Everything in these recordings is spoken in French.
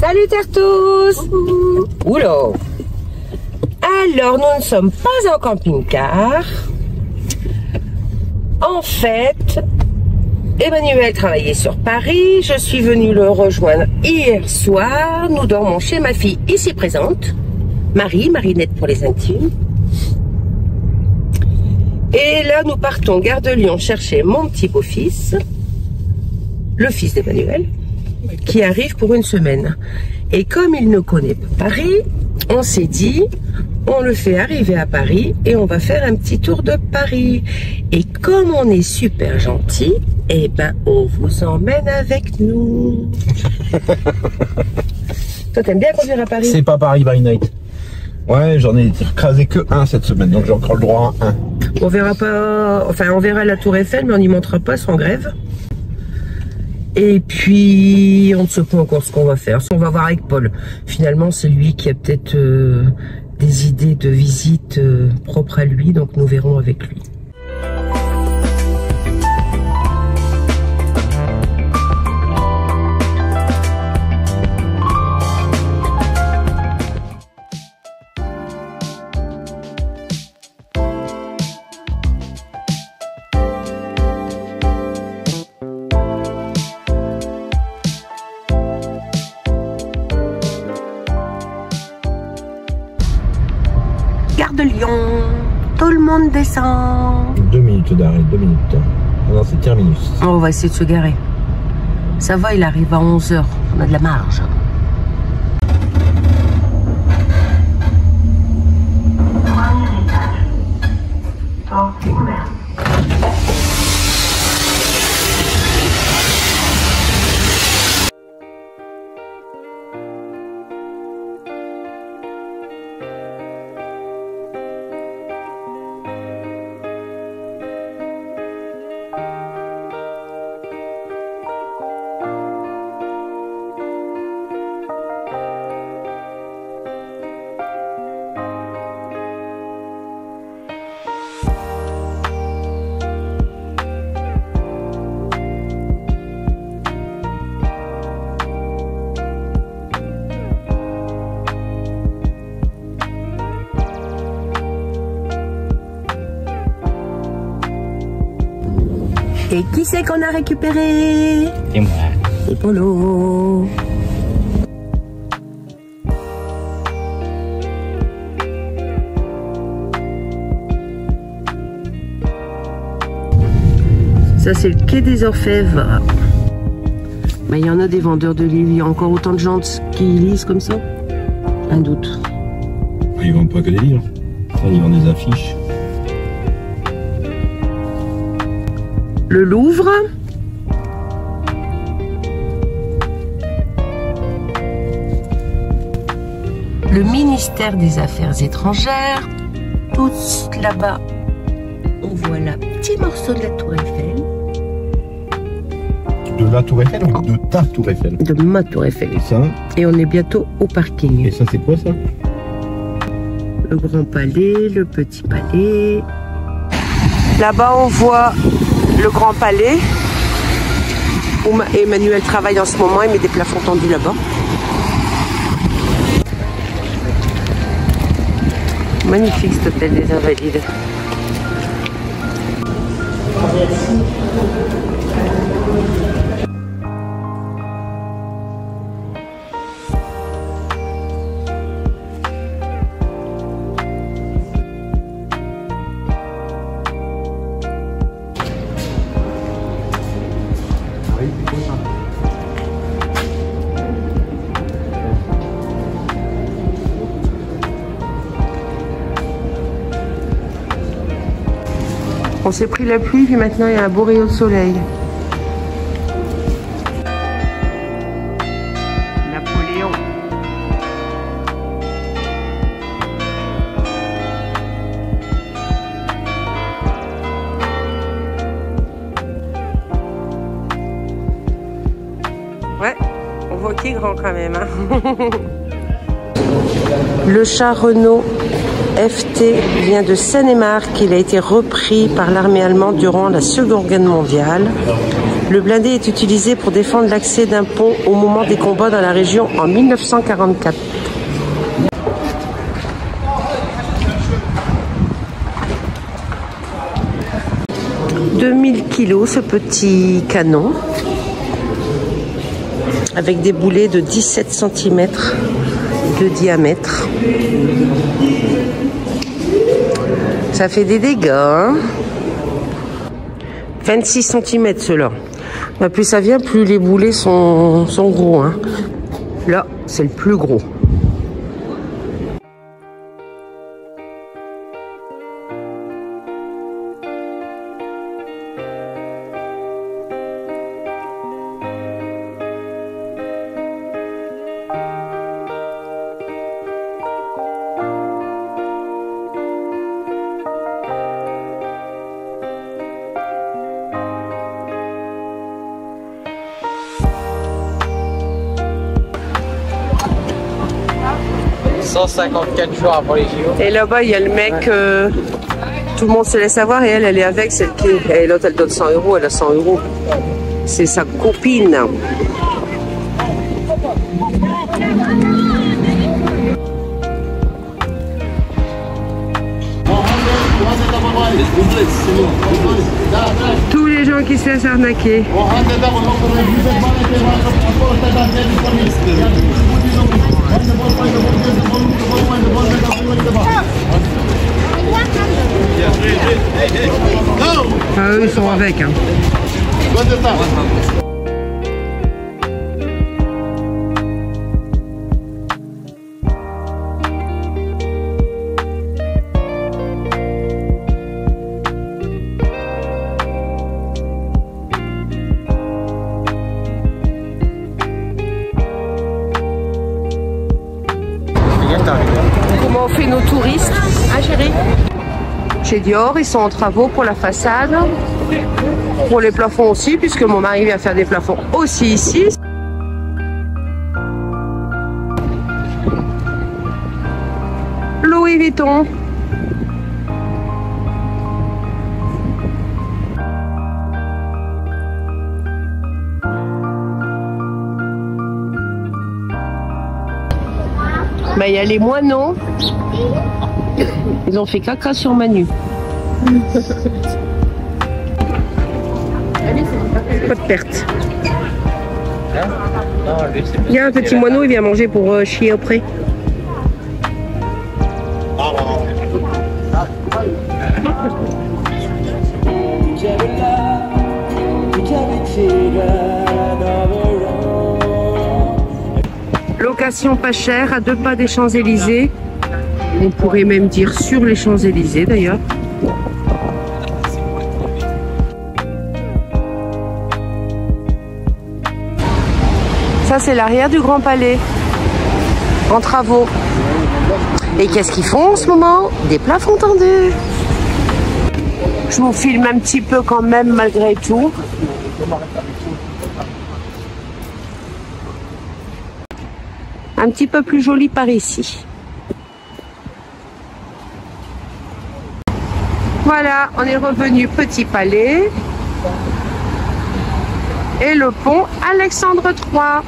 Salut Tertous. Oula. Alors, nous ne sommes pas en camping-car. En fait, Emmanuel travaillait sur Paris. Je suis venue le rejoindre hier soir. Nous dormons chez ma fille ici présente. Marinette pour les intimes. Et là, nous partons gare de Lyon chercher mon petit beau-fils, le fils d'Emmanuel, qui arrive pour une semaine. Et comme il ne connaît pas Paris, on s'est dit, on le fait arriver à Paris et on va faire un petit tour de Paris. Et comme on est super gentil, eh ben, on vous emmène avec nous. Toi, t'aimes bien conduire à Paris? C'est pas Paris by night. Ouais, j'en ai écrasé que un cette semaine, donc j'ai encore le droit à un. On verra pas, enfin on verra la Tour Eiffel, mais on n'y montera pas sans grève. Et puis on ne sait pas encore ce qu'on va faire. On va voir avec Paul. Finalement, c'est lui qui a peut-être des idées de visite propres à lui, donc nous verrons avec lui. Gare de Lyon, tout le monde descend. 2 minutes d'arrêt, 2 minutes. Non, c'est terminus. On va essayer de se garer. Ça va, il arrive à 11 h. On a de la marge. Et qui c'est qu'on a récupéré? C'est moi. C'est Polo. Ça c'est le quai des Orfèvres. Mais il y en a des vendeurs de livres. Il y a encore autant de gens qui lisent comme ça? Un doute. Ils vendent pas que des livres. Ils vendent des affiches. Le Louvre. Le ministère des Affaires étrangères. Tout là-bas, on voit là petit morceau de la Tour Eiffel. De la Tour Eiffel ou de ta Tour Eiffel? De ma Tour Eiffel. Et ça? Et on est bientôt au parking. Et ça, c'est quoi ça? Le Grand Palais, le Petit Palais. Là-bas, on voit le Grand Palais, où Emmanuel travaille en ce moment, il met des plafonds tendus là-bas. Magnifique cet hôtel des Invalides. On s'est pris la pluie, puis maintenant il y a un beau rayon de soleil. Napoléon. Ouais, on voit qu'il est grand quand même. Hein. Le char Renault FT vient de Seine-et-Marne. Il a été repris par l'armée allemande durant la Seconde Guerre mondiale. Le blindé est utilisé pour défendre l'accès d'un pont au moment des combats dans la région en 1944. « 2000 kilos ce petit canon avec des boulets de 17 cm de diamètre. Ça fait des dégâts, hein. 26 cm ceux-là. Plus ça vient, plus les boulets sont gros, hein. Là, c'est le plus gros. « 154 jours avant les JO. » Et là-bas, il y a le mec, tout le monde se laisse avoir et elle est avec, celle qui est. Et l'autre, elle donne 100 euros, elle a 100 euros. C'est sa copine. Tous les gens qui se laissent arnaquer. Ah, eux, ils sont avec, hein. Comment on fait nos touristes, hein, chérie? Chez Dior, ils sont en travaux pour la façade, pour les plafonds aussi, puisque mon mari vient faire des plafonds aussi ici. Louis Vuitton. Il y a les moineaux. Ils ont fait caca sur Manu. Pas de perte. Il y a un petit moineau, il vient manger pour chier après. Location pas chère, à 2 pas des Champs-Élysées. On pourrait même dire sur les Champs-Élysées d'ailleurs. Ça, c'est l'arrière du Grand Palais, en travaux. Et qu'est-ce qu'ils font en ce moment? Des plafonds tendus. Je vous filme un petit peu quand même malgré tout. Un petit peu plus joli par ici. Voilà, on est revenu Petit Palais et le pont Alexandre III.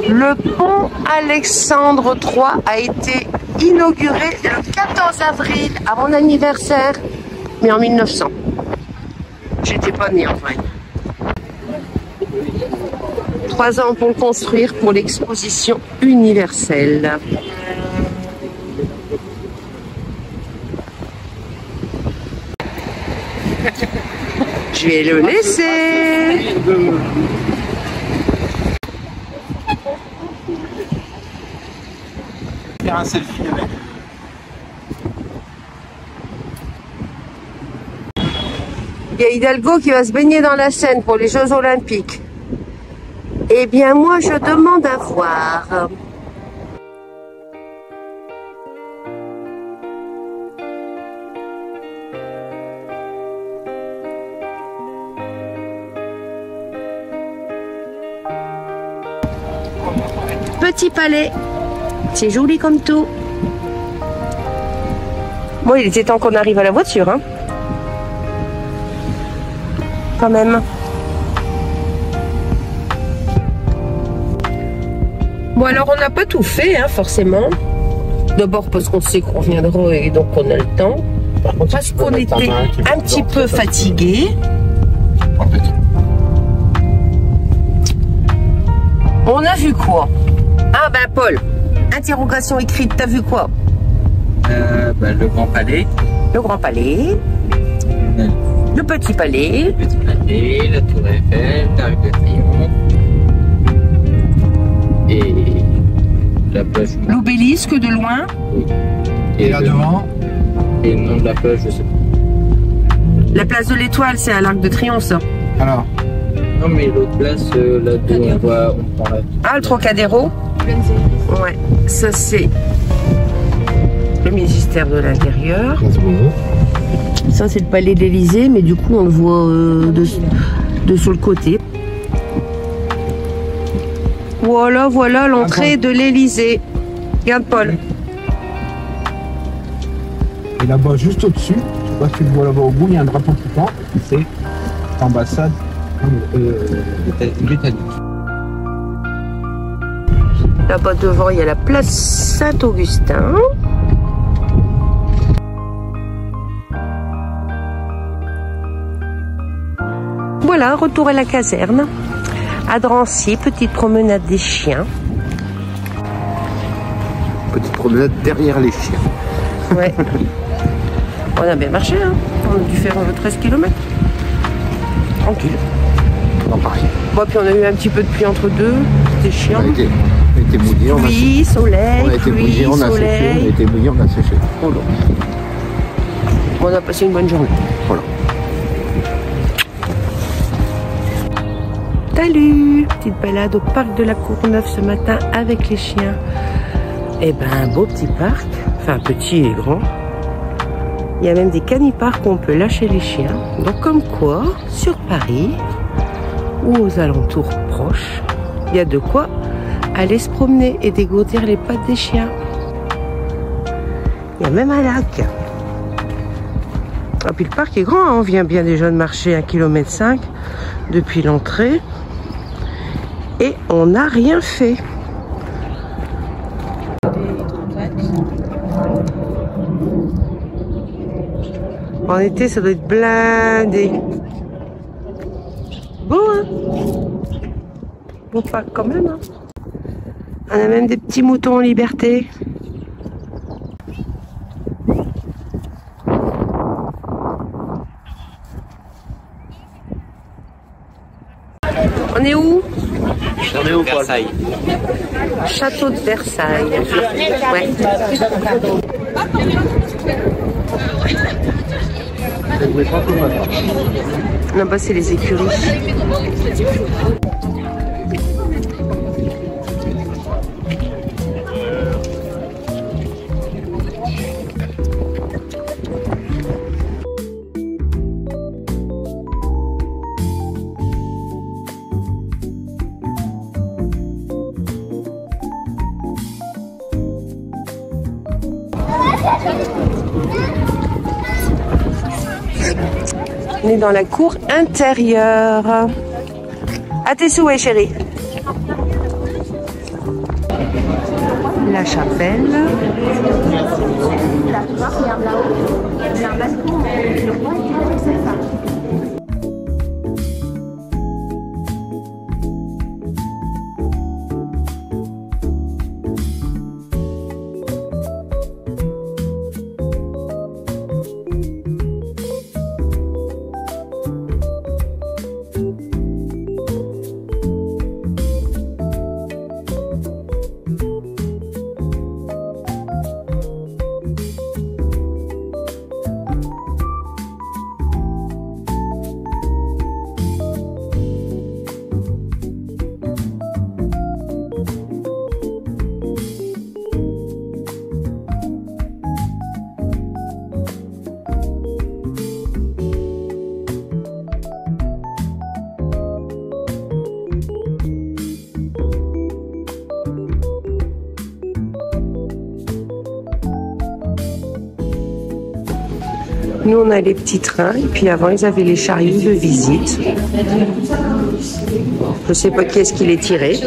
Le pont Alexandre III a été inauguré le 14 avril à mon anniversaire, mais en 1900. J'étais pas née en vrai. 3 ans pour le construire pour l'exposition universelle. Je vais le laisser. Faire un selfie avec. Il y a Hidalgo qui va se baigner dans la Seine pour les Jeux Olympiques. Eh bien, moi, je demande à voir. petit palais. C'est joli comme tout. Bon, il était temps qu'on arrive à la voiture, hein. Quand même. Bon, alors on n'a pas tout fait, hein, forcément. D'abord parce qu'on sait qu'on reviendra et donc on a le temps. Par contre, Parce qu'on était un petit peu fatigués. On a vu quoi? Ah ben Paul, interrogation écrite, t'as vu quoi? Le Grand Palais. Le Grand Palais, le Petit Palais, Le Petit Palais, la Tour Eiffel, l'Arc de Triomphe. Et la plage. l'obélisque de loin. Et là devant. Et le nom de la plage, je sais pas. La place de l'Étoile, c'est à l'Arc de Triomphe, ça. Alors, Non, mais l'autre place, là d'où on prend la. Ah, le Trocadéro. Ouais, ça c'est le ministère de l'Intérieur. Ça c'est le palais de l'Élysée, mais du coup on le voit de sur le côté. Voilà, voilà l'entrée de l'Élysée. Regarde Paul. et là-bas, juste au-dessus, je sais pas si tu le vois là-bas au bout, il y a un drapeau qui pend. C'est l'ambassade britannique. Là-bas devant il y a la place Saint-Augustin. Voilà, retour à la caserne. À Drancy, petite promenade des chiens. Petite promenade derrière les chiens. Ouais. On a bien marché, hein. On a dû faire 13 km. Tranquille. Non, pareil. Bon, puis on a eu un petit peu de pluie entre deux. C'était chiant. On a été mouillés, on a Pluie, soleil, on a été pluie, mouillés, on a séché. On a soleil. été mouillés, on a séché. Bon, on a passé une bonne journée. Voilà. Salut! Petite balade au parc de la Courneuve ce matin avec les chiens. Eh ben, un beau petit parc. Enfin, petit et grand. Il y a même des caniparks où on peut lâcher les chiens. Donc, comme quoi, sur Paris, ou aux alentours proches, il y a de quoi aller se promener et dégourdir les pattes des chiens. Il y a même un lac. Ah, puis le parc est grand, hein. On vient bien déjà de marcher 1,5 km depuis l'entrée. Et on n'a rien fait. En été, ça doit être blindé. Beau, hein? Beau parc quand même, hein? On a même des petits moutons en liberté. On est où? On est au Versailles. Château de Versailles. Ouais. Là-bas, c'est les écuries. On est dans la cour intérieure. À tes souhaits, chérie. La chapelle. Nous, on a les petits trains. Et puis avant, ils avaient les chariots de visite. Je ne sais pas qui est-ce qui les tirait.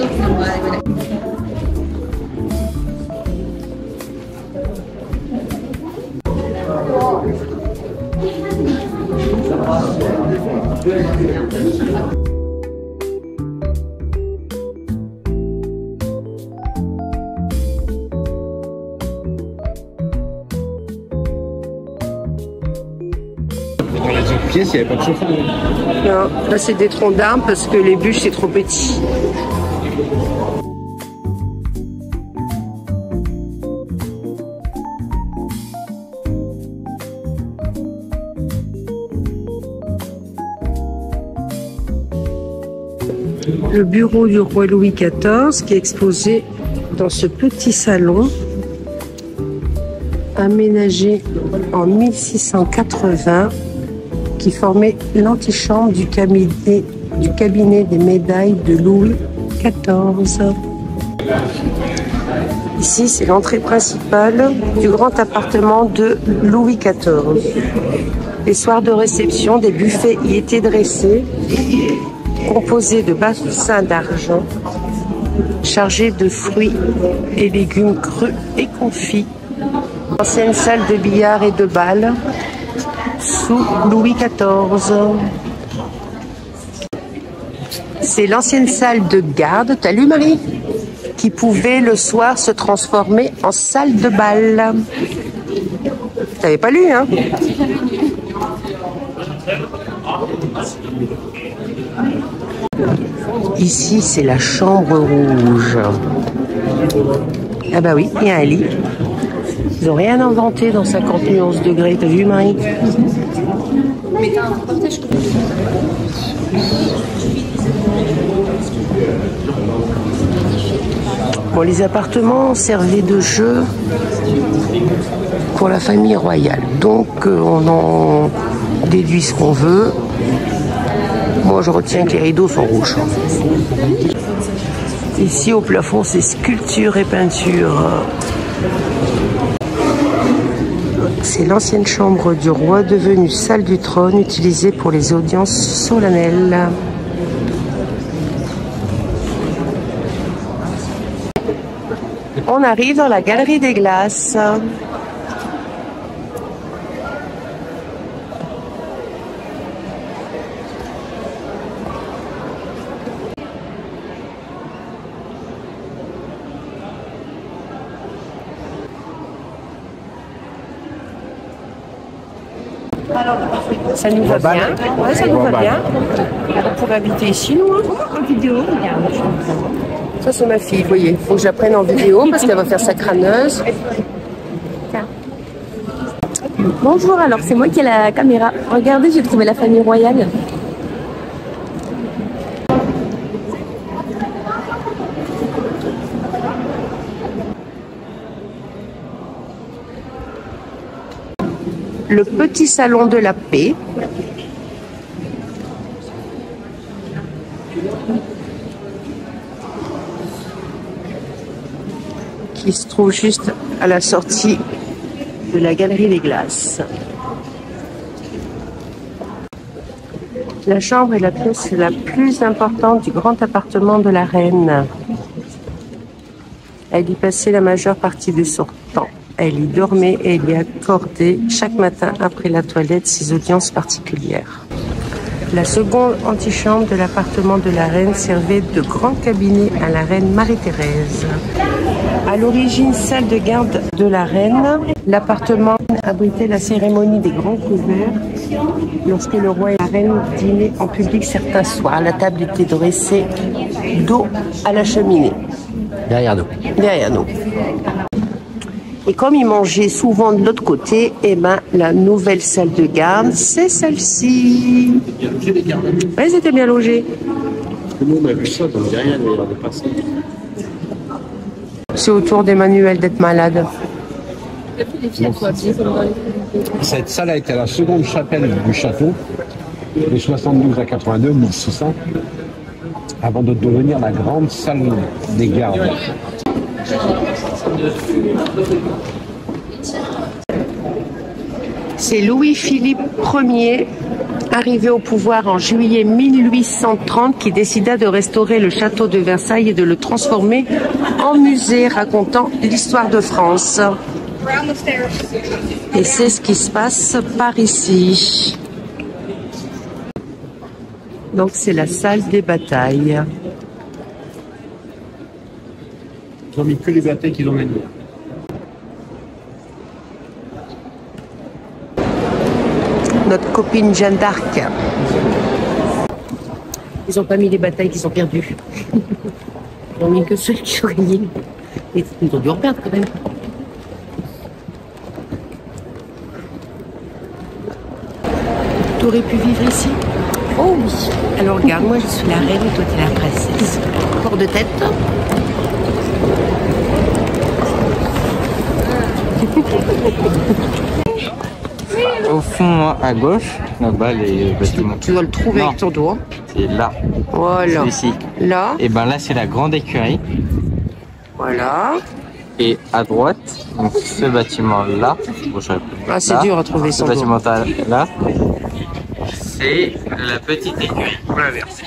Dans les autres pièces, il n'y avait pas de chauffage. Non, là c'est des troncs d'arbres parce que les bûches c'est trop petit. Le bureau du roi Louis XIV qui est exposé dans ce petit salon aménagé en 1680 qui formait l'antichambre du cabinet des médailles de Louis XIV. Ici, c'est l'entrée principale du grand appartement de Louis XIV. Les soirs de réception, des buffets y étaient dressés, composés de bassins d'argent, chargés de fruits et légumes crus et confits. Ancienne salle de billard et de bal sous Louis XIV. C'est l'ancienne salle de garde, t'as lu Marie, qui pouvait le soir se transformer en salle de bal. T'avais pas lu, hein? Ici, c'est la chambre rouge. Ah bah oui, il y a un lit. Ils n'ont rien inventé dans 50 nuances degrés. T'as vu, Marie? Bon, les appartements servaient de jeu pour la famille royale. Donc, on en déduit ce qu'on veut. Moi, je retiens que les rideaux sont rouges. Ici, au plafond, c'est sculpture et peinture. C'est l'ancienne chambre du roi devenue salle du trône utilisée pour les audiences solennelles. On arrive dans la galerie des glaces. Ça nous va bien. Ouais, ça nous va bien. On pourrait habiter ici, nous. En vidéo, regarde. Ça, c'est ma fille, vous voyez. Il faut que j'apprenne en vidéo parce qu'elle va faire sa crâneuse. Bonjour, alors c'est moi qui ai la caméra. Regardez, j'ai trouvé la famille royale. Le petit salon de la paix. Qui se trouve juste à la sortie de la galerie des glaces. La chambre est la pièce la plus importante du grand appartement de la reine. Elle y passait la majeure partie de son temps. Elle y dormait et lui accordait chaque matin après la toilette ses audiences particulières. La seconde antichambre de l'appartement de la reine servait de grand cabinet à la reine Marie-Thérèse. À l'origine, salle de garde de la reine, l'appartement abritait la cérémonie des grands couverts lorsque le roi et la reine dînaient en public certains soirs. La table était dressée dos à la cheminée. Derrière nous. Derrière nous. Et comme ils mangeaient souvent de l'autre côté, eh ben, la nouvelle salle de garde, c'est celle-ci. Oui, c'était bien logé. Nous, on a vu ça, donc derrière, on est passé. C'est au tour d'Emmanuel d'être malade. Cette salle a été la seconde chapelle du château, de 72 à 82, 1600, avant de devenir la grande salle des gardes. C'est Louis-Philippe Ier, arrivé au pouvoir en juillet 1830, qui décida de restaurer le château de Versailles et de le transformer en musée racontant l'histoire de France. Et c'est ce qui se passe par ici. Donc c'est la salle des batailles. Ils ont mis que les batailles qu'ils ont gagnées. Notre copine Jeanne d'Arc. Ils n'ont pas mis les batailles qu'ils ont perdues. Ils n'ont mis que celles qui ont gagné. Et ils ont dû en perdre quand même. Tu aurais pu vivre ici? Oh oui. Alors regarde, moi je suis la reine et toi tu es la princesse. Corps de tête. Au fond, à gauche, là-bas, les bâtiments. Tu dois le trouver avec ton doigt. C'est là. Voilà. C'est ici. Là. Et ben là, c'est la grande écurie. Voilà. Et à droite, donc ce bâtiment-là. Bon, Ah, c'est dur à trouver ce son doigt. bâtiment-là, c'est la petite écurie. Pour l'inverser.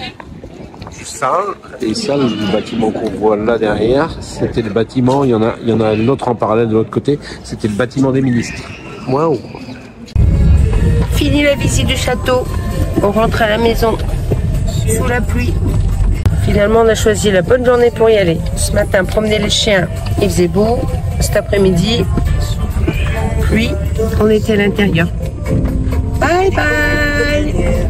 Ça, et ça, le bâtiment qu'on voit là derrière, c'était le bâtiment, il y en a un autre en parallèle de l'autre côté, c'était le bâtiment des ministres. Waouh. Fini la visite du château. On rentre à la maison sous la pluie. Finalement, on a choisi la bonne journée pour y aller. Ce matin, promener les chiens, il faisait beau. Cet après-midi, pluie, on était à l'intérieur. Bye bye.